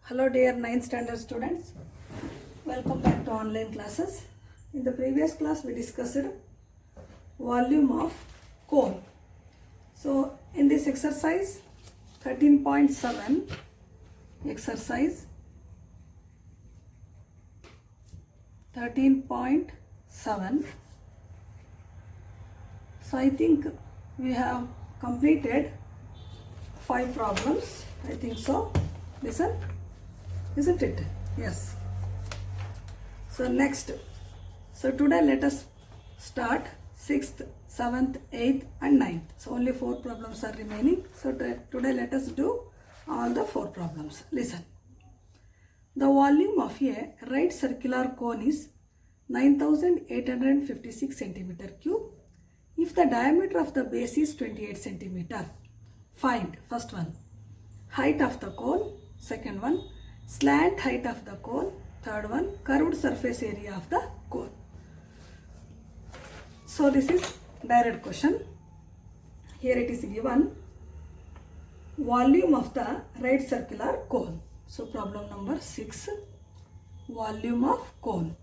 Hello dear 9th standard students, welcome back to online classes. In the previous class we discussed volume of cone. So in this exercise 13.7 exercise 13.7, so I think we have completed 5 problems, I think so. Listen. Isn't it? Yes. So next. So today let us start 6th, 7th, 8th and 9th. So only 4 problems are remaining. So today let us do all the 4 problems. Listen. The volume of a right circular cone is 9856 centimeter cube. If the diameter of the base is 28 centimeter. Find first one height of the cone, second one slant height of the cone, third one curved surface area of the cone. So this is direct question. Here it is given volume of the right circular cone. So problem number 6, volume of cone.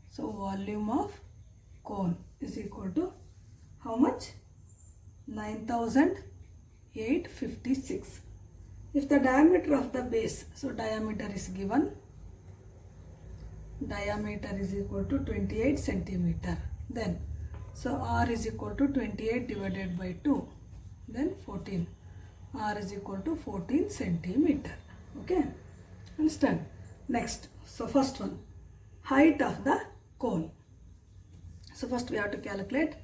So volume of cone is equal to how much? 9856. If the diameter of the base, so diameter is given, diameter is equal to 28 centimeter. Then, so R is equal to 28 divided by 2, then 14. R is equal to 14 centimeter. Okay, understand? Next, so first one, height of the cone. So first we have to calculate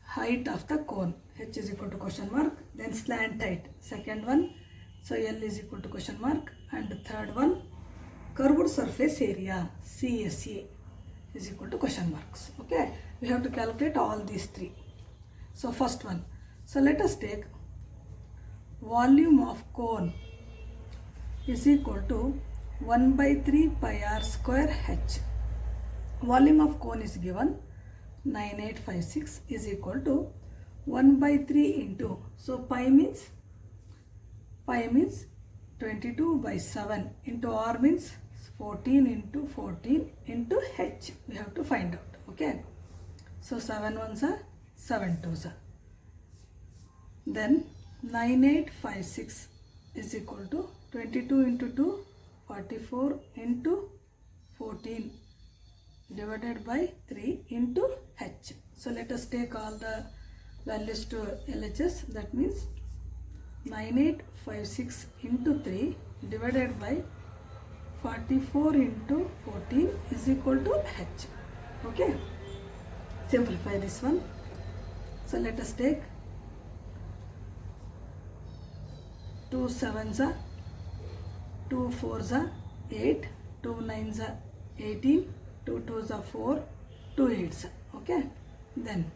height of the cone. H is equal to question mark, then slant height, second one. So L is equal to question mark, and third one curved surface area CSA is equal to question marks. Okay, we have to calculate all these 3. So first one, so let us take volume of cone is equal to 1 by 3 pi r square h. Volume of cone is given 9856 is equal to 1 by 3 into, so pi means 22 by 7 into r means 14 into 14 into h. We have to find out. Okay. So 7 ones are 7 twos are. Then 9856 is equal to 22 into 2, 44 into 14 divided by 3 into h. So let us take all the values to LHS. That means 9856 into 3 divided by 44 into 14 is equal to h. Okay, simplify this one. So let us take 2 7s are 2 4s are 8, 2 9s are 18, 2 2s are 4, 2 8s are. Okay, then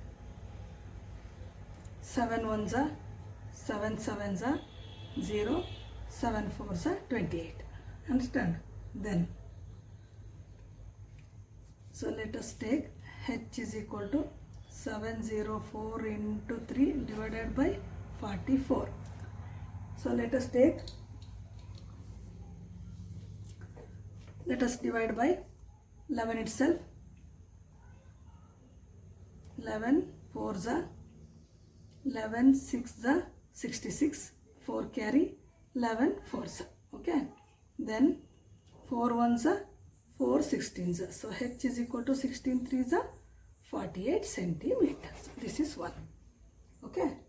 7 1s are 7 7s are 0, 7 4s are 28. Understand? Then, so let us take h is equal to 704 into 3 divided by 44. So let us divide by 11 itself. 11 4s are 11 6s are 66, 4 carry, 11 4s. Okay, then 4 1s are 4 16s. So h is equal to 16 3s are 48 centimeters. This is one. Okay,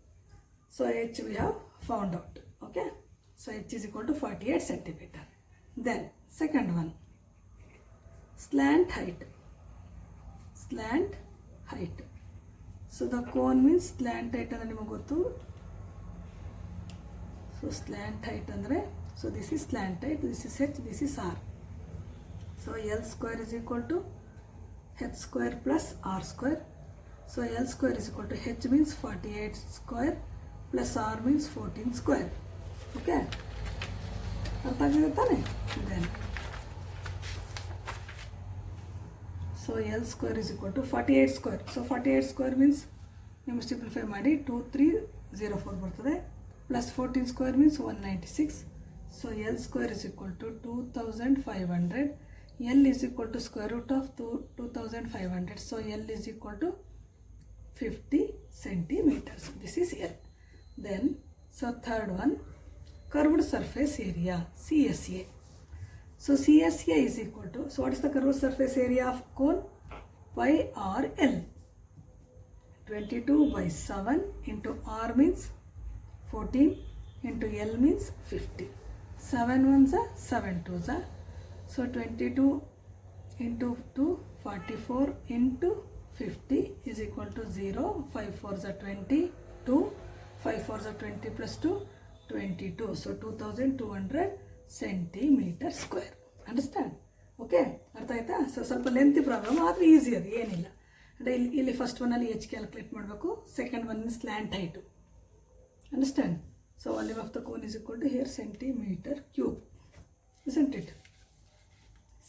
so h we have found out. Okay, so h is equal to 48 centimeter. Then second one, slant height. Slant height. So the cone means slant height and so slant height andre, so this is slant height, this is h, this is r. So L square is equal to h square plus r square. So L square is equal to h means 48 square plus r means 14 square. Okay, then so L square is equal to 48 square. So 48 square means you simplify ಮಾಡಿ 2304 ಬರ್ತದೆ plus 14 square means 196. So L square is equal to 2500. L is equal to square root of 2500. So L is equal to 50 centimeters. This is L. Then, so third one, curved surface area, CSA. So CSA is equal to, so what is the curved surface area of cone? Pi r L. 22 by 7 into r means 14 into L means 50. 7 ones are 7 twos are. So 22 into 2, 44 into 50 is equal to 0. 5 fours are 20. 2. 5 fours are 20 plus 2, 22. So 2200 centimeter square. Understand? Okay? ಅರ್ಥ ಆಯ್ತಾ? So ಸ್ವಲ್ಪ lengthy problem ಆದರೆ easy ಅದು, ಏನಿಲ್ಲ. ಅಂದರೆ ಇಲ್ಲಿ first ಒನ್ನಲ್ಲಿ H calculate ಮಾಡಬೇಕು, second one slant height. Understand? So volume of the cone is equal to here centimetre cube, isn't it?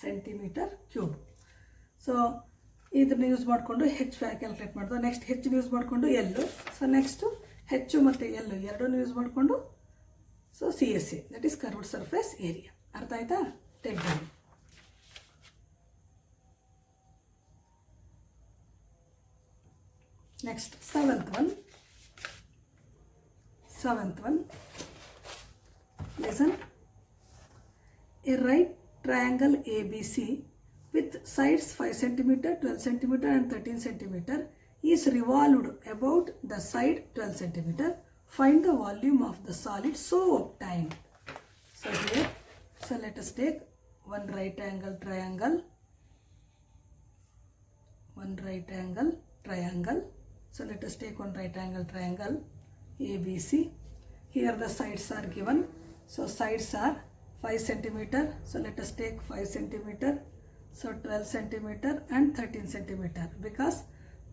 Centimetre cube. So ಇದನ್ನ ಯೂಸ್ ಮಾಡಿಕೊಂಡು ಹೆಚ್ ಕ್ಯಾಲ್ಕುಲೇಟ್ ಮಾಡೋದು. ನೆಕ್ಸ್ಟ್ ಹೆಚ್ಚು ಯೂಸ್ ಮಾಡಿಕೊಂಡು ಎಲ್ಲು. ಸೊ ನೆಕ್ಸ್ಟು ಹೆಚ್ಚು ಮತ್ತು ಎಲ್ಲು ಎರಡನ್ನೂ use ಮಾಡಿಕೊಂಡು so CSA, that is curved surface area. ಅರ್ಥ ಆಯ್ತಾ? Take down. Next, seventh one. Listen. A right triangle ABC with sides 5 cm, 12 cm and 13 cm is revolved about the side 12 cm. Find the volume of the solid so obtained. So here, so let us take one right angle triangle. So let us take one right angle triangle ABC. Here the sides are given. So sides are 5 cm. So let us take 5 cm. So 12 cm and 13 cm because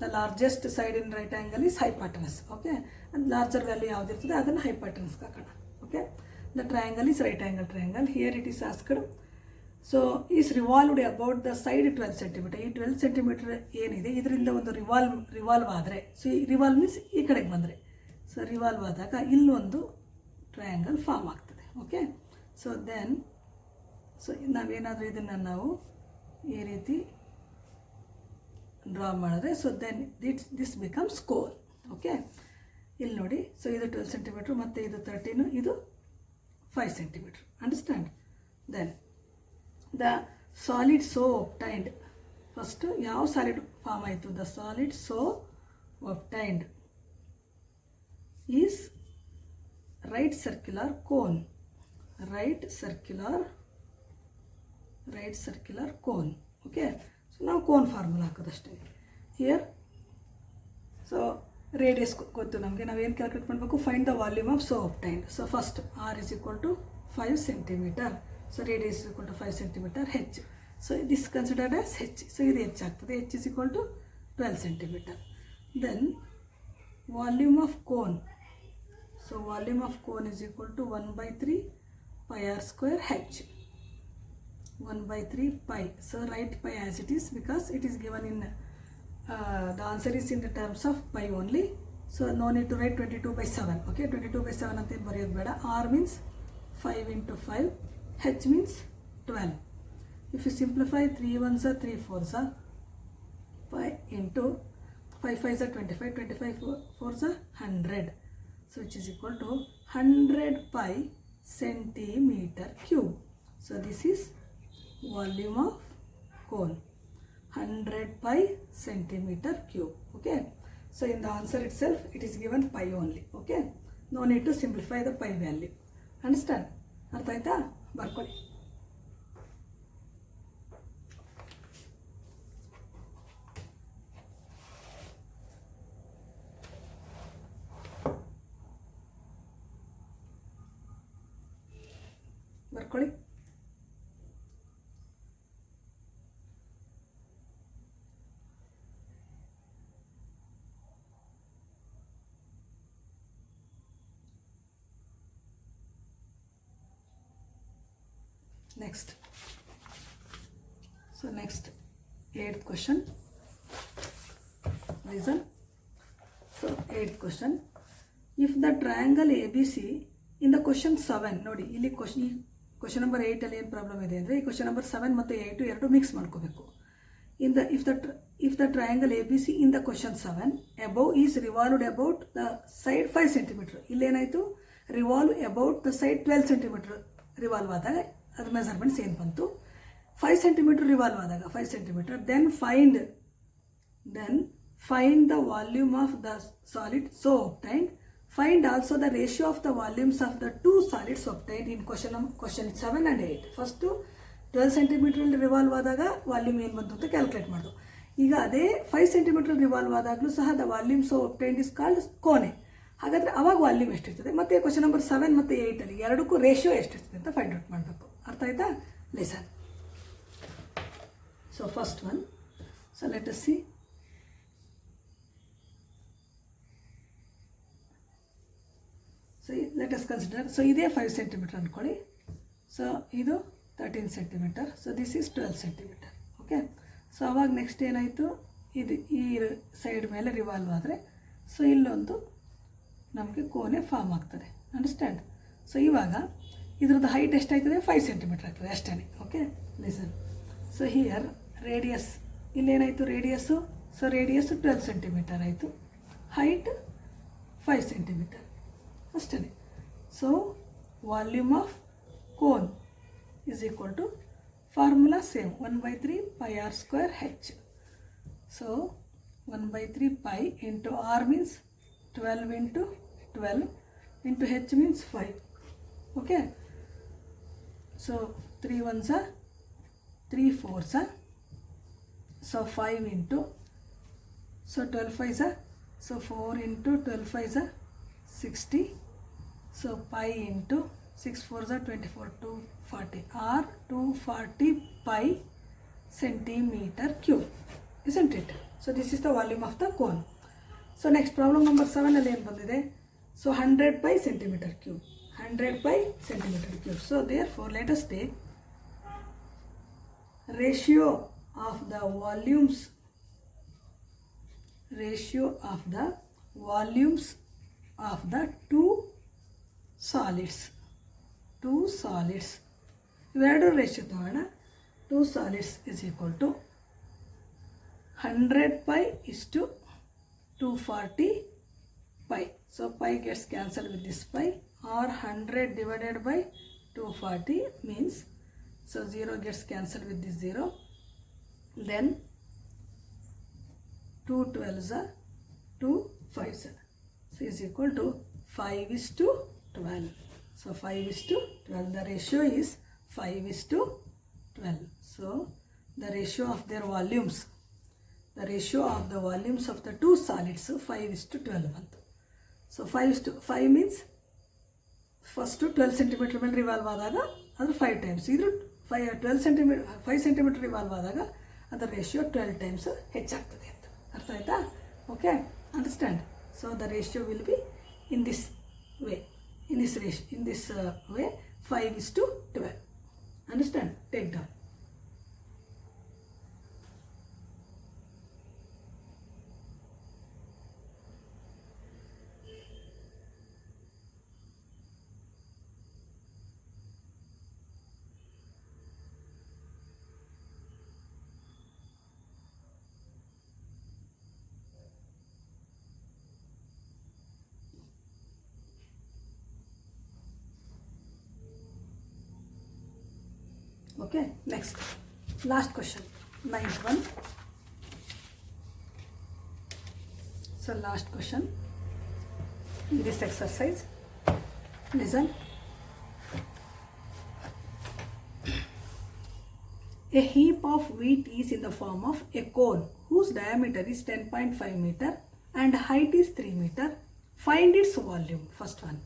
the largest side in right angle is hypotenuse. Okay, and larger value yavudirtade adanna hypotenuse hakana. Okay, the triangle is right angle triangle. Here it is asked. So is revolved about the side 12 cm. ಈ 12 cm ಏನಿದೆ ಇದರಿಂದ ಒಂದು revolve ಆದರೆ, so ಈ revolve means ಈ ಕಡೆಗೆ ಬಂದರೆ, so revolve ಆದಾಗ ಇಲ್ಲೊಂದು ಟ್ರಯಾಂಗಲ್ ಫಾರ್ಮ್ ಆಗ್ತದೆ. ಓಕೆ, ಸೊ ದೆನ್ ಸೊ ನಾವೇನಾದರೂ ಇದನ್ನು ನಾವು ಈ ರೀತಿ ಡ್ರಾ ಮಾಡಿದ್ರೆ, so then this becomes cone. Okay, ಇಲ್ಲಿ ನೋಡಿ, ಸೊ ಇದು 12 cm ಮತ್ತು ಇದು 13, ಇದು 5 cm. Understand? Then the solid so obtained, first ಯಾವ ಸಾಲಿಡ್ ಫಾರ್ಮ್ ಆಯಿತು? The solid so obtained is right circular cone. Right circular cone. Okay, so ನಾವು cone formula ಹಾಕೋದಷ್ಟೇ. ಹಿಯರ್ ಸೊ ರೇಡಿಯಸ್ ಗೊತ್ತು ನಮಗೆ, ನಾವೇನು ಕ್ಯಾಲ್ಕುಲೇಟ್ ಮಾಡಬೇಕು? Find the volume of so obtained. So first r is equal to 5 cm. So radius is equal to 5 cm h. So this is considered as h. So ಇದು h ಆಗ್ತದೆ. h is equal to 12 cm. Then volume of cone. So volume of cone is equal to 1/3 pi r square h. 1/3 pi. So write pi as it is because it is given in the answer is in the terms of pi only. So no need to write 22/7. Okay, 22/7 ಅಂತ ಏನು ಬರೆಯೋದು ಬೇಡ. R means 5 into 5. H means 12. If you simplify, 3 ones are 3 fours are 5 into 5 5s are 25, 25 fours are 100. So which is equal to 100 pi centimeter cube. So this is volume of cone, 100 pi centimeter cube. Okay, so in the answer itself it is given pi only. Okay, no need to simplify the pi value. Understand? ಅರ್ಥ ಆಯ್ತಾ? ಬರ್ಕೊಳ್ಳಿ. Next. So next 8th question. Listen. So 8th question. If the triangle ABC in the question 7 ನೋಡಿ ಇಲ್ಲಿ question number 8 ಏನು problem ಇದೆ ಅಂದರೆ ಈ question number 7 ಮತ್ತು 8 ಎರಡು ಮಿಕ್ಸ್ ಮಾಡ್ಕೋಬೇಕು. if the triangle ABC in the question 7 above is revolved about the side 5 cm, ಇಲ್ಲೇನಾಯಿತು revolve about the side 12 cm revolve ಆದಾಗ ಅದು ಮೆಜರ್ಮೆಂಟ್ಸ್ ಏನು ಬಂತು 5 cm revolve ಆದಾಗ 5 cm, then find the volume of the solid so obtained. Find also the ratio of the volumes of the two solids obtained in question 7 and 8. First 12 ಸೆಂಟಿಮೀಟ್ರಲ್ಲಿ revolve ಆದಾಗ volume ಏನು ಬಂತು ಅಂತ calculate ಮಾಡೋದು. ಈಗ ಅದೇ 5 centimetre revolve ಆದಾಗಲೂ ಸಹ the volume so obtained is called cone. ಹಾಗಾದರೆ ಅವಾಗ ವಾಲ್ಯೂಮ್ ಎಷ್ಟಿರ್ತದೆ, ಮತ್ತು ಕ್ವಶನ್ ನಂಬರ್ 7 ಮತ್ತು 8ಅಲ್ಲಿ ಎರಡಕ್ಕೂ ರೇಷಿಯೋ ಎಷ್ಟಿರ್ತದೆ ಅಂತ ಫೈಂಡ್ ಔಟ್ ಮಾಡಬೇಕು. ಅರ್ಥ ಆಯ್ತಾ? Listen. So first one, so let us see. So let us consider, so ಇದೇ 5 ಸೆಂಟಿಮೀಟರ್ ಅಂದ್ಕೊಳ್ಳಿ. ಸೊ ಇದು 13 centimetre. So this is 12 centimetre. Okay. So ಅವಾಗ ನೆಕ್ಸ್ಟ್ ಏನಾಯಿತು, ಇದು ಈ ಸೈಡ್ ಮೇಲೆ ರಿವಾಲ್ವ್ ಆದರೆ ಸೊ ಇಲ್ಲೊಂದು ನಮಗೆ ಕೋನೆ ಫಾರ್ಮ್ ಆಗ್ತದೆ. ಅಂಡರ್ಸ್ಟ್ಯಾಂಡ್? ಸೊ ಇವಾಗ ಇದ್ರದ್ದು ಹೈಟ್ ಎಷ್ಟಾಯ್ತದೆ, 5 ಸೆಂಟಿಮೀಟರ್ ಆಗ್ತದೆ ಅಷ್ಟೇ. Okay, listen. So here radius, ಇಲ್ಲೇನಾಯಿತು ರೇಡಿಯಸ್ಸು, ಸೊ ರೇಡಿಯಸ್ಸು 12 ಸೆಂಟಿಮೀಟರ್ ಆಯಿತು, ಹೈಟ್ 5 ಸೆಂಟಿಮೀಟರ್ ಅಷ್ಟೇ. So volume of cone is equal to formula same 1/3 pi r square h. So 1/3 pi into r means 12 into 12 into h means 5. Okay. So 3 ones are 3 fours are, so 5 into, so 12 5s are, so 4 into 12 5s are 60. So pi into 6 4s are 24, 240 or 240 pi centimeter cube, isn't it? So this is the volume of the cone. So next problem number 7 ಅಲ್ಲಿ ಏನು ಬಂದಿದೆ, so 100 pi centimeter cube, 100 pi centimeter cube. So therefore let us take ratio of the volumes of the two solids. ಇವೆರಡು ratio ತಗೋಣ. 2 solids is equal to 100 pi is to 240 pi. So pi gets cancelled with this pi, or 100 divided by 240 means, so 0 gets cancelled with this 0. Then 2 12s are 2 5s are, so is equal to 5 is to 12. So 5 is to 12. The ratio is 5 is to 12. So the ratio of their volumes, the ratio of the volumes of the two solids, 5 is to 12. So 5 is to 5 means first 12 centimeter ಮೇಲೆ revolve ಆದಾಗ ಅದು 5 times, ಇದು 5 centimetre revolve ಆದಾಗ ಅದರ ratio 12 times ಹೆಚ್ಚಾಗ್ತದೆ ಅಂತ. ಅರ್ಥ ಆಯ್ತಾ? Okay, understand? So the ratio will be in this way. In this way 5 is to 12. Understand? Take down. Okay, next, last question, 9th one. So last question in this exercise, listen. A heap of wheat is in the form of a cone whose diameter is 10.5 meter and height is 3 meter. Find its volume. First one,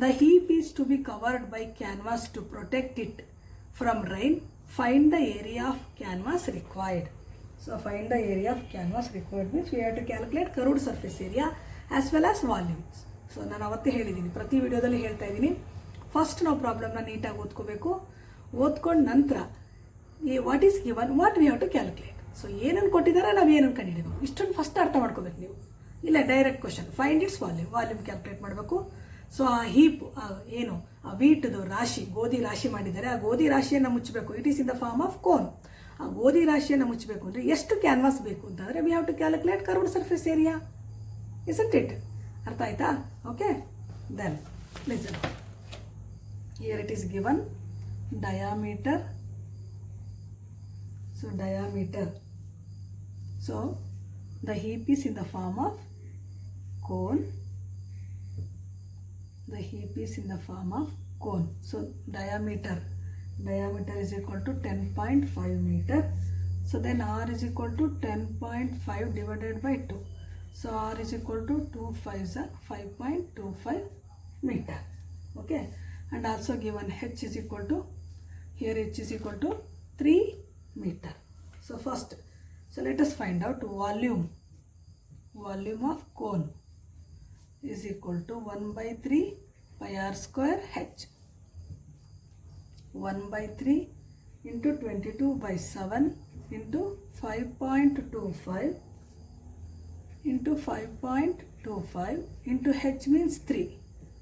the heap is to be covered by canvas to protect it from rain. Find the area of canvas required. So find the area of canvas required means we have to calculate curved surface area as well as volumes. So ನಾನು ಅವತ್ತೇ ಹೇಳಿದ್ದೀನಿ, ಪ್ರತಿ ವಿಡಿಯೋದಲ್ಲಿ ಹೇಳ್ತಾ ಇದ್ದೀನಿ, first ನಾವು ಪ್ರಾಬ್ಲಮ್ನ ನೀಟಾಗಿ ಓದ್ಕೋಬೇಕು. ಓದ್ಕೊಂಡು ನಂತರ what is given, what we have to calculate. So ಏನನ್ನು ಕೊಟ್ಟಿದ್ದಾರೆ, ನಾವು ಏನನ್ನು ಕಂಡುಹಿಡಿಬೇಕು, ಇಷ್ಟೊಂದು ಫಸ್ಟ್ ಅರ್ಥ ಮಾಡ್ಕೋಬೇಕು ನೀವು. ಇಲ್ಲ direct question, find it's volume calculate ಮಾಡಬೇಕು. ಸೊ ಆ ಹೀಪ್ ಏನು ಆ ವೀಟ್ದು ರಾಶಿ, ಗೋಧಿ ರಾಶಿ ಮಾಡಿದ್ದಾರೆ, ಆ ಗೋಧಿ ರಾಶಿಯನ್ನು ಮುಚ್ಚಬೇಕು. It is in the form of cone. ಆ ಗೋಧಿ ರಾಶಿಯನ್ನು ಮುಚ್ಚಬೇಕು ಅಂದರೆ ಎಷ್ಟು ಕ್ಯಾನ್ವಾಸ್ ಬೇಕು ಅಂತಂದರೆ we have to calculate curved surface area, isn't it? ಅರ್ಥ ಆಯ್ತಾ? Okay, then listen. Here it is given diameter. So diameter. So the heap is in the form of cone. The heap is in the form of cone. So diameter is equal to 10.5 meter. So then R is equal to 10.5 divided by 2. So R is equal to 2 5s are 5.25 meter. Okay, and also given H is equal to, here H is equal to 3 meter. So first, so let us find out volume. Volume of cone is equal to 1 by 3 pi r square H. 1 by 3 into 22 by 7 into 5.25 into 5.25 into H means 3.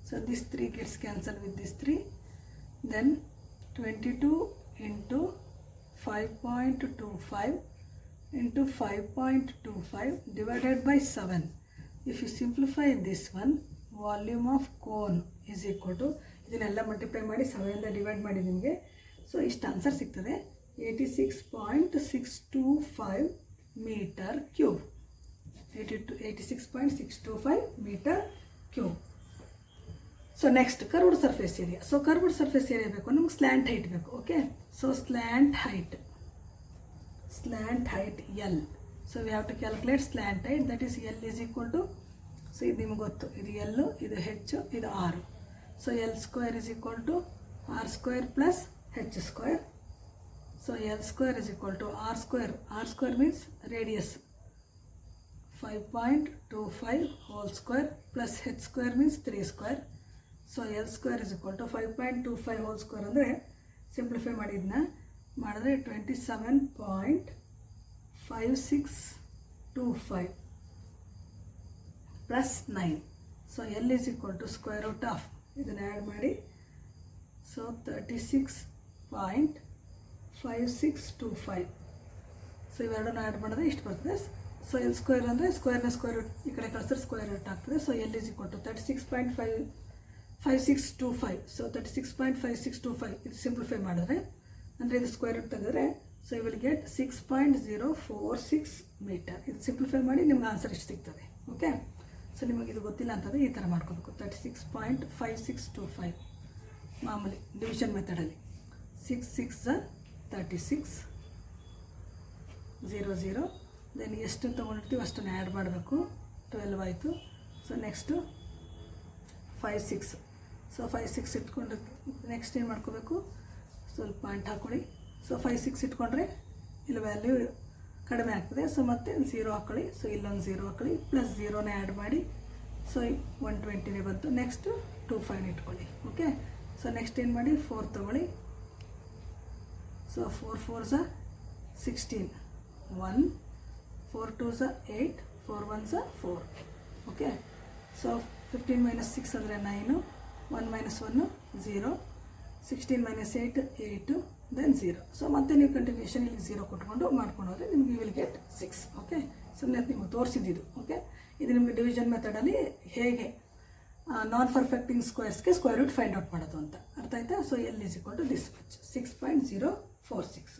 So this 3 gets cancelled with this 3. Then 22 into 5.25 into 5.25 divided by 7. If you simplify this one, volume of cone is equal to, ಇದನ್ನೆಲ್ಲ multiply ಮಾಡಿ 7 divide ಮಾಡಿ ನಿಮಗೆ, so ಇಷ್ಟು answer ಸಿಗ್ತದೆ, 86.625 metre cube. 86.625 metre cube. So next curved surface area. So curved surface area ಬೇಕು ನಮ್ಗೆ, slant height ಬೇಕು. Okay, so slant height L. So we have to calculate slant height, that is L is equal to, so ಇದು ನಿಮ್ಗೆ ಗೊತ್ತು, ಇದು L, ಇದು H, ಇದು R. So L square is equal to R square plus H square. So L square is equal to R square means radius 5.25 whole square plus H square means 3 square. So L square is equal to 5.25 whole square ಅಂದರೆ simplify ಮಾಡಿದ್ರೆ 27.5625 plus 9. So L is equal to square root of, ಇದನ್ನು add ಮಾಡಿ, so 36.5625. So ಇವೆರಡನ್ನು add ಮಾಡಿದ್ರೆ ಇಷ್ಟು ಬರ್ತದೆ. So L square ಅಂದರೆ ಸ್ಕ್ವೇರ್ನ square root ಈ ಕಡೆ ಕಳಿಸಿದ್ರೆ ಸ್ಕ್ವೇರ್ ರೂಟ್ ಆಗ್ತದೆ. So L is equal to 36.5625. So 36.5625 ಇದು ಸಿಂಪ್ಲಿಫೈ ಮಾಡಿದ್ರೆ, ಅಂದರೆ ಇದು ಸ್ಕ್ವೇರ್ ರೂಟ್ ತೆಗೆದ್ರೆ, so you will get 6.046 metre. ಇದು ಸಿಂಪ್ಲಿಫೈ ಮಾಡಿ ನಿಮ್ಗೆ ಆನ್ಸರ್ ಇಷ್ಟು ಸಿಗ್ತದೆ. ಓಕೆ, ಸೊ ನಿಮಗೆ ಇದು ಗೊತ್ತಿಲ್ಲ ಅಂತಂದರೆ ಈ ಥರ ಮಾಡ್ಕೋಬೇಕು. 36.5625 ಮಾಮೂಲಿ ಡಿವಿಷನ್ ಮೆಥಡಲ್ಲಿ 6 6 36 00. ದೆನ್ ಎಷ್ಟು ತೊಗೊಂಡಿರ್ತೀವಿ ಅಷ್ಟನ್ನು ಆ್ಯಡ್ ಮಾಡಬೇಕು, 12 ಆಯಿತು. So next 5 6. ಸೊ 5 6 ಇಟ್ಕೊಂಡು ನೆಕ್ಸ್ಟ್ ಏನು ಮಾಡ್ಕೋಬೇಕು, ಸ್ವಲ್ಪ ಪಾಯಿಂಟ್ ಹಾಕ್ಕೊಳ್ಳಿ. ಸೊ 5 6 ಇಟ್ಕೊಂಡ್ರೆ ಇಲ್ಲಿ ವ್ಯಾಲ್ಯೂ ಕಡಿಮೆ ಆಗ್ತದೆ. ಸೊ ಮತ್ತೆ 0 ಹಾಕ್ಕೊಳ್ಳಿ. ಸೊ ಇಲ್ಲೊಂದು 0 ಹಾಕ್ಕೊಳ್ಳಿ, ಪ್ಲಸ್ 0ನೇ ಆ್ಯಡ್ ಮಾಡಿ. ಸೊ 120ನೇ ಬಂತು. ನೆಕ್ಸ್ಟು 25 ಇಟ್ಕೊಳ್ಳಿ. ಓಕೆ, ಸೊ ನೆಕ್ಸ್ಟ್ ಏನು ಮಾಡಿ, 4 ತೊಗೊಳ್ಳಿ. So 4 4s 16, 1 4 2s 8, 4 1s 4. Okay, so 15 minus 6 ಅಂದರೆ 9, 1 minus 1 0, 16 minus 8 8, ದೆನ್ 0. ಸೊ ಮತ್ತೆ ನೀವು ಕಂಟಿನ್ಯೂಷನ್ ಇಲ್ಲಿ 0 ಕೊಟ್ಕೊಂಡು ಮಾಡ್ಕೊಂಡು ಹೋದರೆ ನಿಮ್ಗೆ ಯು ವಿಲ್ ಗೆಟ್ 6. ಓಕೆ, ಸುಮ್ಮನೆ ನಿಮಗೆ ತೋರಿಸಿದ್ದು. ಓಕೆ, ಇದು ನಿಮಗೆ ಡಿವಿಷನ್ ಮೆಥಡಲ್ಲಿ ಹೇಗೆ ನಾನ್ ಪರ್ಫೆಕ್ಟಿಂಗ್ ಸ್ಕ್ವೇರ್ಸ್ಗೆ ಸ್ಕ್ವೇರ್ ರೂಟ್ ಫೈಂಡ್ ಔಟ್ ಮಾಡೋದು ಅಂತ ಅರ್ಥ ಆಯ್ತಾ. So L is equal to this much 6.046.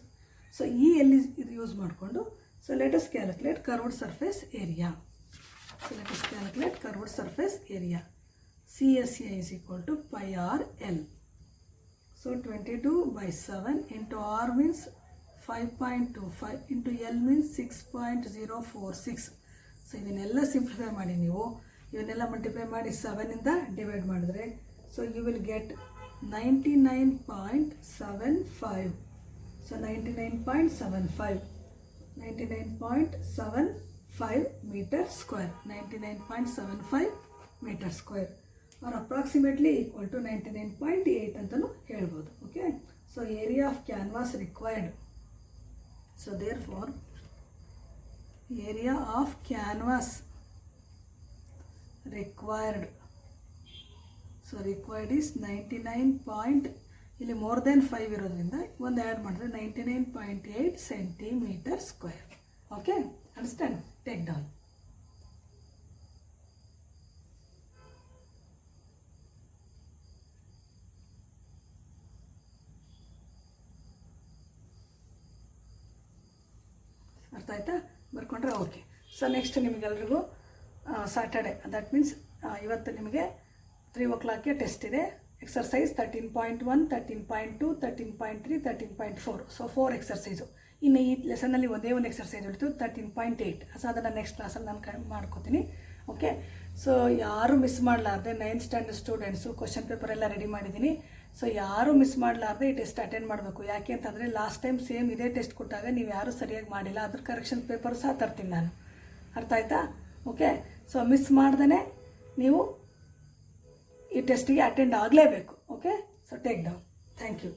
So ಈ ಎಲ್ ಇದು ಯೂಸ್ ಮಾಡಿಕೊಂಡು, so let us calculate curved surface area. So let us calculate curved surface area. CSA is equal to pi r L. So 22 by 7 into r means 5.25 into L means 6.046. So ಇದನ್ನೆಲ್ಲ simplify ಮಾಡಿ, ನೀವು ಇವನ್ನೆಲ್ಲ multiply ಮಾಡಿ 7 ಇಂದ divide ಮಾಡಿದ್ರೆ, so you will get 99.75. So 99.75 meter square, 99.75 meter square, or approximately equal to 99.8 ಅಂತಲೂ ಹೇಳ್ಬೋದು. Okay, so area of canvas required. So therefore area of canvas required. So required is 99 ಇಲ್ಲಿ more than 5 ಇರೋದ್ರಿಂದ ಒಂದು add ಮಾಡಿದ್ರೆ 99.8 centimetre square. Okay, understand? Take down. ಅರ್ಥ ಆಯ್ತಾ? ಬರ್ಕೊಂಡ್ರೆ okay. So next ನಿಮಗೆಲ್ರಿಗೂ ಸ್ಯಾಟರ್ಡೆ, ದಟ್ ಮೀನ್ಸ್ ಇವತ್ತು ನಿಮಗೆ 3 o'clockಗೆ ಟೆಸ್ಟ್ ಇದೆ. ಎಕ್ಸರ್ಸೈಸ್ 13.1, 13.2, 13.3, 13.4. So 4 exercise. ಇನ್ನು ಈ ಲೆಸನಲ್ಲಿ ಒಂದೇ ಒಂದು ಎಕ್ಸರ್ಸೈಸ್ ಉಳಿತು 13.8. ಸೊ ಅದನ್ನು ನೆಕ್ಸ್ಟ್ ಕ್ಲಾಸಲ್ಲಿ ನಾನು ಮಾಡ್ಕೋತೀನಿ. ಓಕೆ, ಸೊ ಯಾರು ಮಿಸ್ ಮಾಡಲಾರ್ದೆ 9th standard students question paper ಎಲ್ಲ ರೆಡಿ ಮಾಡಿದ್ದೀನಿ. ಸೊ ಯಾರು ಮಿಸ್ ಮಾಡಲಾರ್ದೆ ಈ ಟೆಸ್ಟ್ ಅಟೆಂಡ್ ಮಾಡಬೇಕು. ಯಾಕೆ ಅಂತಂದರೆ ಲಾಸ್ಟ್ ಟೈಮ್ ಸೇಮ್ ಇದೇ ಟೆಸ್ಟ್ ಕೊಟ್ಟಾಗ ನೀವು ಯಾರೂ ಸರಿಯಾಗಿ ಮಾಡಿಲ್ಲ, ಅದ್ರ ಕರೆಕ್ಷನ್ ಪೇಪರ್ ಸಹ ತರ್ತೀನಿ ನಾನು. ಅರ್ಥ ಆಯ್ತಾ? ಓಕೆ, ಸೊ ಮಿಸ್ ಮಾಡ್ದೇ ನೀವು ಈ ಟೆಸ್ಟಿಗೆ ಅಟೆಂಡ್ ಆಗಲೇಬೇಕು. Okay, so take down. Thank you.